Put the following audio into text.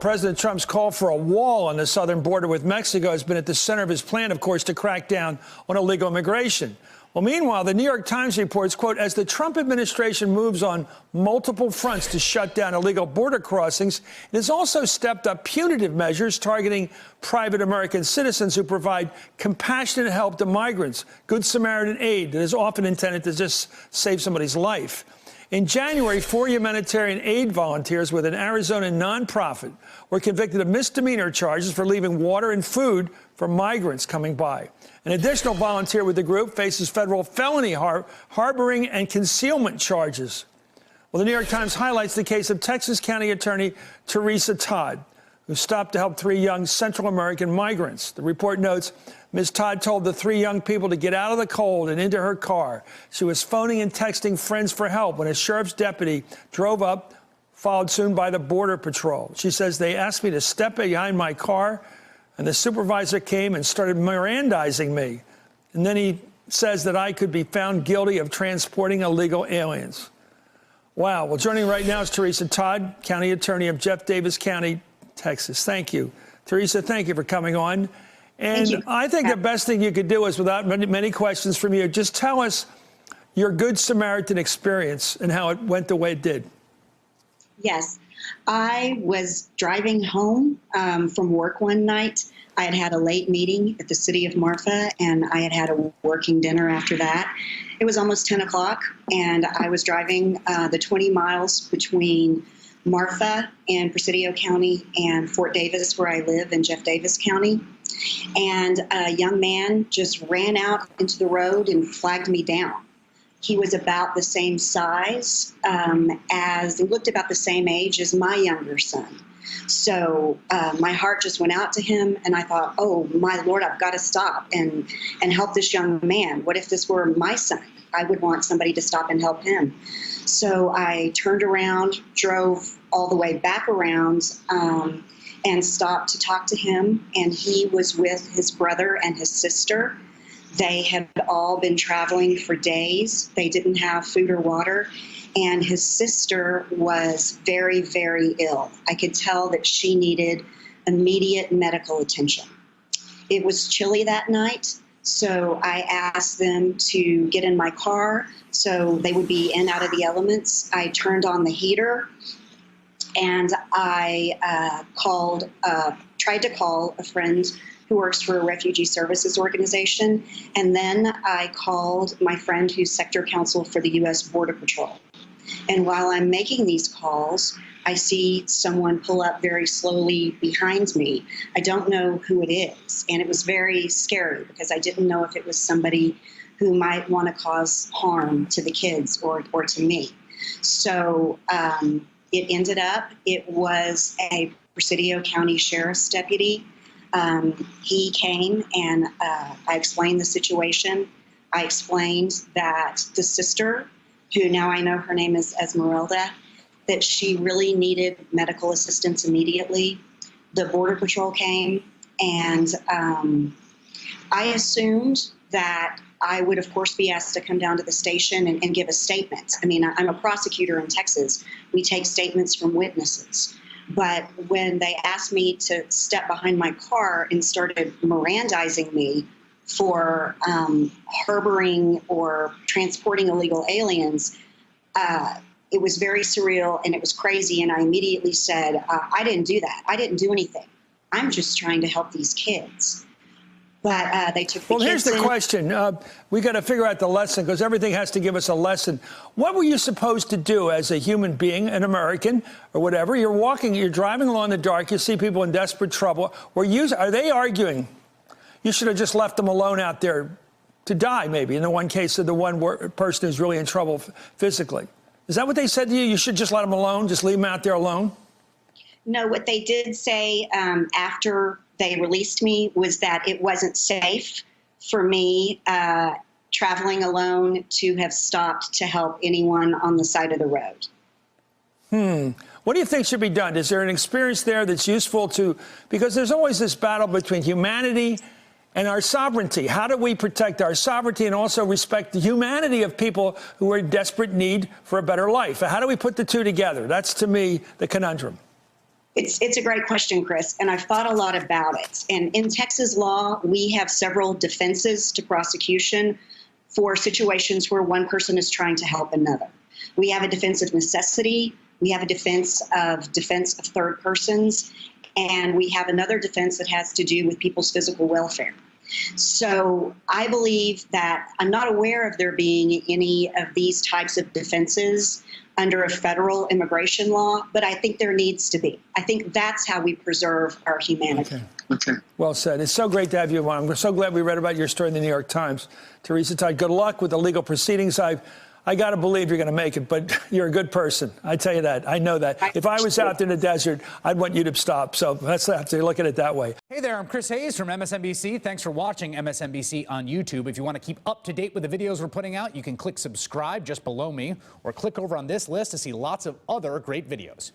President Trump's call for a wall on the southern border with Mexico has been at the center of his plan, of course, to crack down on illegal immigration. Well, meanwhile, the New York Times reports, quote, as the Trump administration moves on multiple fronts to shut down illegal border crossings, it has also stepped up punitive measures targeting private American citizens who provide compassionate help to migrants, Good Samaritan aid that is often intended to just save somebody's life. In January, 4 humanitarian aid volunteers with an Arizona nonprofit were convicted of misdemeanor charges for leaving water and food for migrants coming by. An additional volunteer with the group faces federal felony harboring and concealment charges. Well, the New York Times highlights the case of Texas County Attorney Teresa Todd, who stopped to help 3 young Central American migrants. The report notes Ms. Todd told the 3 young people to get out of the cold and into her car. She was phoning and texting friends for help when a sheriff's deputy drove up, followed soon by the Border Patrol. She says they asked me to step behind my car, and the supervisor came and started Mirandizing me. And then he says that I could be found guilty of transporting illegal aliens. Wow. Well, joining right now is Teresa Todd, County Attorney of Jeff Davis County, Texas. Thank you. Teresa, thank you for coming on. And I think the best thing you could do is, without many questions from you, just tell us your Good Samaritan experience and how it went the way it did. Yes. I was driving home from work one night. I had had a late meeting at the city of Marfa, and I had had a working dinner after that. It was almost 10 o'clock, and I was driving the 20 miles between Marfa and Presidio County and Fort Davis, where I live in Jeff Davis County. And a young man just ran out into the road and flagged me down. He was about the same size he looked about the same age as my younger son. So my heart just went out to him, and I thought, oh, my Lord, I've got to stop and help this young man. What if this were my son? I would want somebody to stop and help him. So I turned around, drove all the way back around, and stopped to talk to him. And he was with his brother and his sister. They had all been traveling for days. They didn't have food or water. And his sister was very, very ill. I could tell that she needed immediate medical attention. It was chilly that night, so I asked them to get in my car so they would be in out of the elements. I turned on the heater, and I tried to call a friend who works for a refugee services organization, and then I called my friend who's sector counsel for the U.S. Border Patrol. And while I'm making these calls, I see someone pull up very slowly behind me. I don't know who it is, and it was very scary because I didn't know if it was somebody who might want to cause harm to the kids or to me. So it ended up, it was a Presidio County Sheriff's deputy. He came, and I explained the situation. I explained that the sister, who now I know her name is Esmeralda, that she really needed medical assistance immediately. The Border Patrol came, and I assumed that I would, of course, be asked to come down to the station and give a statement. I mean, I'm a prosecutor in Texas. We take statements from witnesses. But when they asked me to step behind my car and started Mirandizing me for harboring or transporting illegal aliens, it was very surreal and it was crazy. And I immediately said, I didn't do that. I didn't do anything. I'm just trying to help these kids. But they took the kids. Well, here's the question. We got to figure out the lesson, because everything has to give us a lesson. What were you supposed to do as a human being, an American or whatever? You're walking, you're driving along in the dark. You see people in desperate trouble. Are they arguing you should have just left them alone out there to die, maybe, in the one case of the one person who's really in trouble physically? Is that what they said to you? You should just let them alone, just leave them out there alone? No, what they did say after they released me was that it wasn't safe for me traveling alone to have stopped to help anyone on the side of the road. What do you think should be done? Is there an experience there that's useful to, because there's always this battle between humanity and our sovereignty. How do we protect our sovereignty and also respect the humanity of people who are in desperate need for a better life? How do we put the two together? That's, to me, the conundrum. It's a great question, Chris, and I've thought a lot about it. And in Texas law, we have several defenses to prosecution for situations where one person is trying to help another. We have a defense of necessity, we have a defense of third persons, and we have another defense that has to do with people's physical welfare. So I believe that I'm not aware of there being any of these types of defenses under a federal immigration law, but I think there needs to be. I think that's how we preserve our humanity. Okay. Well said. It's so great to have you on. We're so glad we read about your story in the New York Times. Teresa Todd, good luck with the legal proceedings. I got to believe you're going to make it, but you're a good person. I tell you that. I know that. If I was out in the desert, I'd want you to stop. So let's have to look at it that way. Hey there, I'm Chris Hayes from MSNBC. Thanks for watching MSNBC on YouTube. If you want to keep up to date with the videos we're putting out, you can click subscribe just below me or click over on this list to see lots of other great videos.